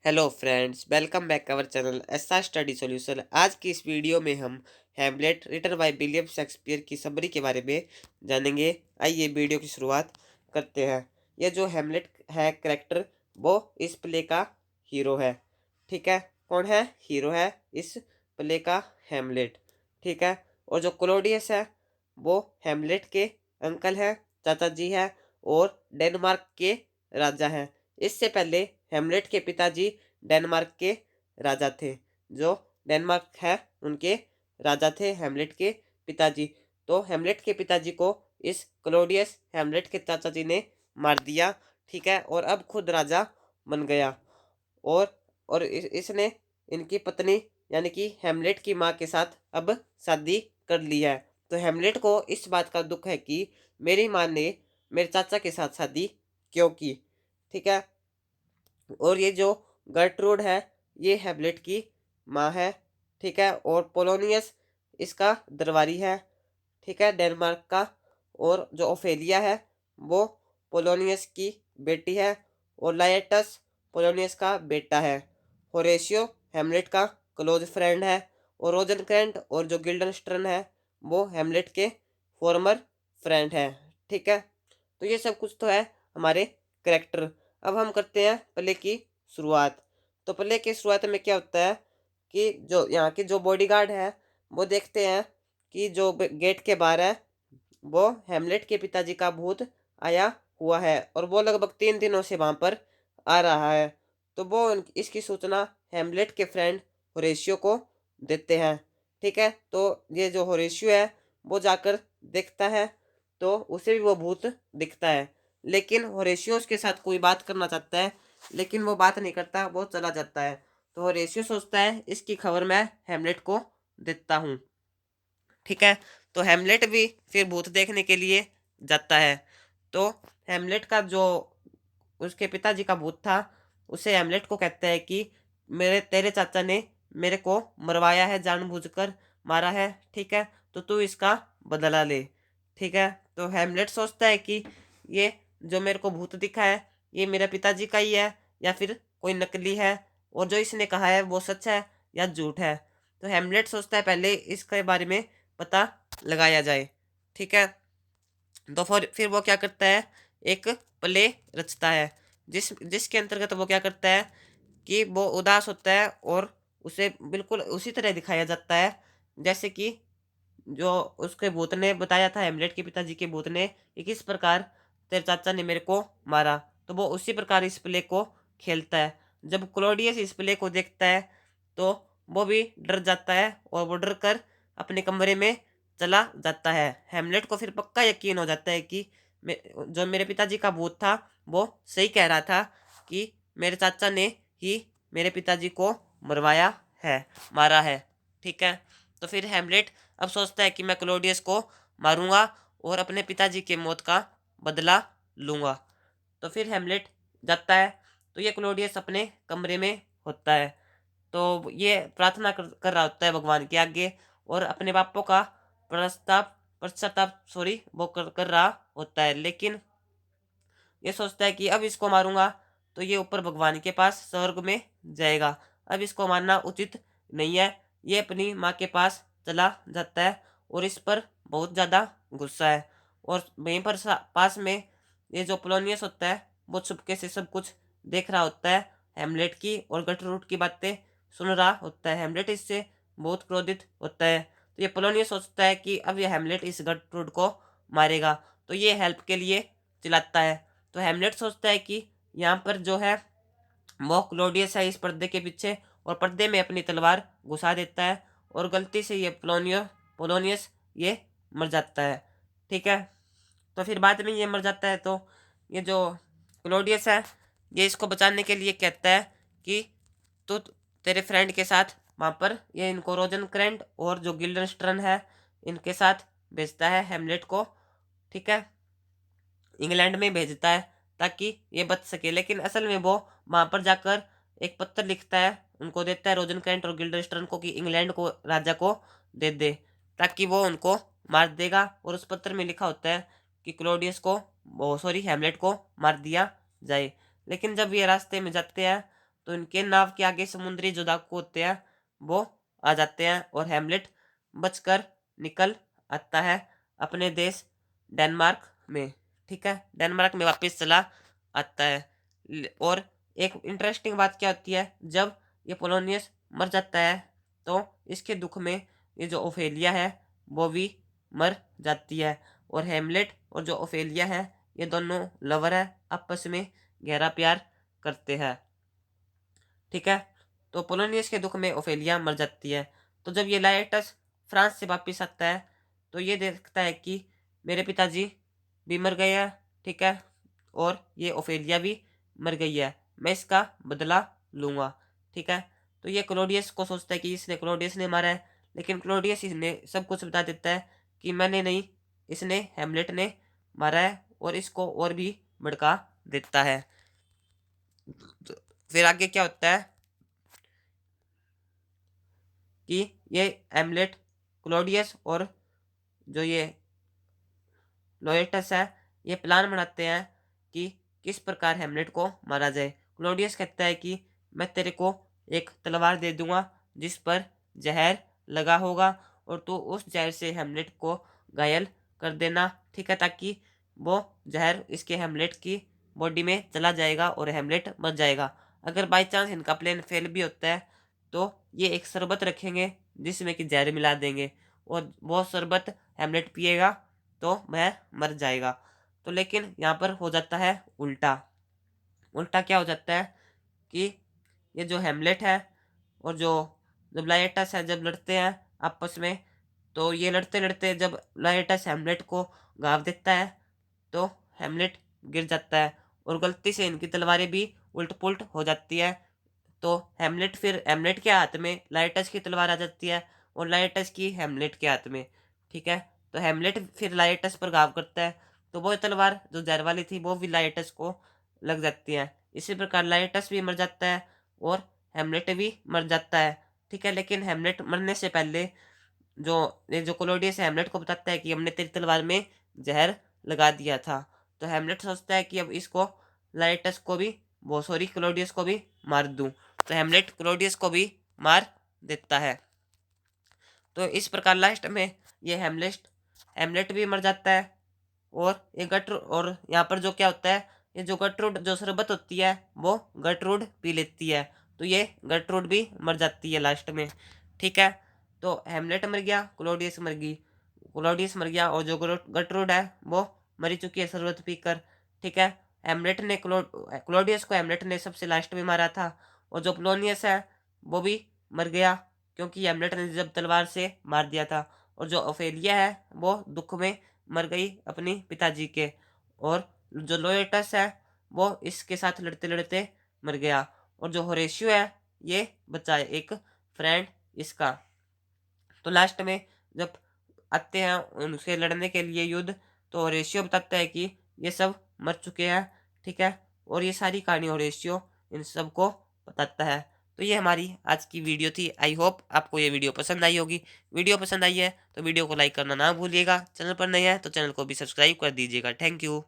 Hello friends, welcome back our channel SR study solution. आज की इस वीडियो में हम Hamlet written by William Shakespeare की समरी के बारे में जानेंगे। आइए वीडियो की शुरुआत करते हैं। यह जो हैमलेट है कैरेक्टर, वो इस प्ले का हीरो है। ठीक है, कौन है हीरो है इस प्ले का? हैमलेट। ठीक है, और जो क्लोडियस है वो हैमलेट के अंकल हैं, चाचा जी है, और डेनमार्क के राजा हैं। इससे पहले हेमलेट के पिताजी डेनमार्क के राजा थे। जो डेनमार्क है उनके राजा थे हेमलेट के पिताजी। तो हेमलेट के पिताजी को इस क्लोडियस हेमलेट के चाचा जी ने मार दिया। ठीक है, और अब खुद राजा बन गया। और इसने इनकी पत्नी यानी कि हेमलेट की माँ के साथ अब शादी कर ली है। तो हेमलेट को इस बात का दुख है कि मेरी माँ ने मेरे चाचा के साथ शादी क्यों की। ठीक है, और ये जो गर्ट्रूड है ये हैमलेट की माँ है। ठीक है, और पोलोनियस इसका दरबारी है। ठीक है, डेनमार्क का। और जो ओफेलिया है वो पोलोनियस की बेटी है, और लाएटस पोलोनियस का बेटा है। होरेशियो हैमलेट का क्लोज फ्रेंड है, और रोजनक्रैंट और जो गिल्डनस्टर्न है वो हैमलेट के फॉर्मर फ्रेंड है। ठीक है, तो ये सब कुछ तो है हमारे करेक्टर। अब हम करते हैं प्ले की शुरुआत। तो प्ले की शुरुआत में क्या होता है कि जो यहाँ के जो बॉडीगार्ड है वो देखते हैं कि जो गेट के बाहर है वो हेमलेट के पिताजी का भूत आया हुआ है, और वो लगभग 3 दिनों से वहां पर आ रहा है। तो वो इसकी सूचना हेमलेट के फ्रेंड होरेशियो को देते हैं। ठीक है, तो ये जो होरेशियो है वो जाकर देखता है, तो उसे भी वो भूत दिखता है। लेकिन होरेशियो उसके साथ कोई बात करना चाहता है, लेकिन वो बात नहीं करता, वो चला जाता है। तो होरेशियो सोचता है इसकी खबर मैं हेमलेट को देता हूँ। ठीक है, तो हेमलेट भी फिर भूत देखने के लिए जाता है। तो हेमलेट का जो उसके पिताजी का भूत था उसे हेमलेट को कहता है कि मेरे तेरे चाचा ने मेरे को मरवाया है, जानबूझकर मारा है। ठीक है, तो तू इसका बदला ले। ठीक है, तो हेमलेट सोचता है कि ये जो मेरे को भूत दिखा है ये मेरे पिताजी का ही है या फिर कोई नकली है, और जो इसने कहा है वो सच है या झूठ है। तो हेमलेट सोचता है पहले इसके बारे में पता लगाया जाए। ठीक है, तो फिर वो क्या करता है, एक प्ले रचता है जिसके अंतर्गत वो क्या करता है कि वो उदास होता है, और उसे बिल्कुल उसी तरह दिखाया जाता है जैसे कि जो उसके भूत ने बताया था, हेमलेट के पिताजी के भूत ने कि किस प्रकार तेरे चाचा ने मेरे को मारा। तो वो उसी प्रकार इस प्ले को खेलता है। जब क्लोडियस इस प्ले को देखता है तो वो भी डर जाता है, और वो डर कर अपने कमरे में चला जाता है। हेमलेट को फिर पक्का यकीन हो जाता है कि जो मेरे पिताजी का भूत था वो सही कह रहा था कि मेरे चाचा ने ही मेरे पिताजी को मरवाया है, मारा है। ठीक है, तो फिर हेमलेट अब सोचता है कि मैं क्लोडियस को मारूंगा और अपने पिताजी के मौत का बदला लूंगा। तो फिर हेमलेट जाता है, तो ये क्लोडियस अपने कमरे में होता है। तो ये प्रार्थना कर रहा होता है भगवान के आगे, और अपने बापों का प्रस्ताव पश्चाताप वो कर रहा होता है। लेकिन ये सोचता है कि अब इसको मारूंगा तो ये ऊपर भगवान के पास स्वर्ग में जाएगा, अब इसको मारना उचित नहीं है। ये अपनी माँ के पास चला जाता है, और इस पर बहुत ज़्यादा गुस्सा है। और वहीं पर पास में ये जो पोलोनियस होता है वो चुपके से सब कुछ देख रहा होता है, हेमलेट की और गटरूट की बातें सुन रहा होता है। हेमलेट इससे बहुत क्रोधित होता है। तो ये पोलोनियस सोचता है कि अब ये हेमलेट इस गटरूट को मारेगा, तो ये हेल्प के लिए चिल्लाता है। तो हेमलेट सोचता है कि यहाँ पर जो है वो क्लोडियस है इस पर्दे के पीछे, और पर्दे में अपनी तलवार घुसा देता है, और गलती से ये पोलोनियस ये मर जाता है। ठीक है, तो फिर बाद में ये मर जाता है। तो ये जो क्लोडियस है ये इसको बचाने के लिए कहता है कि तू तेरे फ्रेंड के साथ वहाँ पर ये इनको रोजनक्रैंट और जो गिल्डनस्ट्रन है इनके साथ भेजता है हेमलेट को। ठीक है, इंग्लैंड में भेजता है ताकि ये बच सके। लेकिन असल में वो वहाँ पर जाकर एक पत्र लिखता है, उनको देता है रोजनक्रैंट और गिल्डरस्टर्न को कि इंग्लैंड को राजा को दे दे, ताकि वो उनको मार देगा। और उस पत्र में लिखा होता है कि क्लोडियस को वो हेमलेट को मार दिया जाए। लेकिन जब ये रास्ते में जाते हैं तो इनके नाव के आगे समुद्री जो डाकू होते हैं वो आ जाते हैं और हेमलेट बचकर निकल आता है अपने देश डेनमार्क में। ठीक है, डेनमार्क में वापस चला आता है। और एक इंटरेस्टिंग बात क्या होती है, जब ये पोलोनियस मर जाता है तो इसके दुख में ये जो ओफेलिया है वो भी मर जाती है। और हेमलेट और जो ओफेलिया है ये दोनों लवर है, आपस में गहरा प्यार करते हैं। ठीक है, तो पोलोनियस के दुख में ओफेलिया मर जाती है। तो जब ये लाएटस फ्रांस से वापिस आता है तो ये देखता है कि मेरे पिताजी भी मर गए हैं। ठीक है, और ये ओफेलिया भी मर गई है, मैं इसका बदला लूँगा। ठीक है, तो ये क्लॉडियस को सोचता है कि इसने क्लॉडियस ने मारा है, लेकिन क्लॉडियस इसने सब कुछ बता देता है कि मैंने नहीं, इसने हेमलेट ने मारा है, और इसको और भी भड़का देता है। तो फिर आगे क्या होता है कि ये हेमलेट, क्लॉडियस और जो ये लोएटस है ये प्लान बनाते हैं कि किस प्रकार हेमलेट को मारा जाए। क्लॉडियस कहता है कि मैं तेरे को एक तलवार दे दूंगा जिस पर जहर लगा होगा, और तू उस जहर से हेमलेट को घायल कर देना। ठीक है, ताकि वो जहर इसके हेमलेट की बॉडी में चला जाएगा और हेमलेट मर जाएगा। अगर बाई चांस इनका प्लान फेल भी होता है तो ये एक शरबत रखेंगे जिसमें कि जहर मिला देंगे, और वो शरबत हेमलेट पिएगा तो वह मर जाएगा। तो लेकिन यहाँ पर हो जाता है उल्टा। उल्टा क्या हो जाता है कि ये जो हेमलेट है और जो जब लाएटस है जब लड़ते हैं आपस में, तो ये लड़ते लड़ते जब लाएटस हेमलेट को घाव देता है तो हेमलेट गिर जाता है, और गलती से इनकी तलवारें भी उल्ट पुल्ट हो जाती है। तो हेमलेट के हाथ में लाएटस की तलवार आ जाती है, और लाएटस की हेमलेट के हाथ में। ठीक है, तो हेमलेट फिर लाएटस पर घाव करता है, तो वो तलवार जो जहर वाली थी वो भी लाएटस को लग जाती है। इसी प्रकार लाएटस भी मर जाता है और हेमलेट भी मर जाता है। ठीक है, लेकिन हेमलेट मरने से पहले जो ये जो क्लॉडियस हेमलेट को बताता है कि हमने तेरी तलवार में जहर लगा दिया था। तो हेमलेट सोचता है कि अब इसको लाएटस को भी, वो सॉरी क्लॉडियस को भी मार दूं। तो हेमलेट क्लॉडियस को भी मार देता है। तो इस प्रकार लास्ट में ये हेमलेट हेमलेट भी मर जाता है, और ये और यहाँ पर जो क्या होता है, ये जो गटरूड जो शरबत होती है वो गटरूड पी लेती है, तो ये गटरूड भी मर जाती है लास्ट में। ठीक है, तो हेमलेट मर गया, क्लॉडियस मर गया, और जो गटरूड है वो मरी चुकी है शरबत पीकर। ठीक है, हेमलेट ने क्लॉडियस को हेमलेट ने सबसे लास्ट में मारा था, और जो पोलोनियस है वो भी मर गया क्योंकि हेमलेट ने जब तलवार से मार दिया था। और जो ओफेलिया है वो दुख में मर गई अपनी पिताजी के, और जो लोएटस है वो इसके साथ लड़ते लड़ते मर गया, और जो होरेशियो है ये बचा है एक फ्रेंड इसका। तो लास्ट में जब आते हैं उनसे लड़ने के लिए युद्ध, तो होरेशियो बताता है कि ये सब मर चुके हैं। ठीक है, और ये सारी कहानी होरेशियो इन सबको बताता है। तो ये हमारी आज की वीडियो थी। आई होप आपको ये वीडियो पसंद आई होगी। वीडियो पसंद आई है तो वीडियो को लाइक करना ना भूलिएगा। चैनल पर नए हैं तो चैनल को भी सब्सक्राइब कर दीजिएगा। Thank you.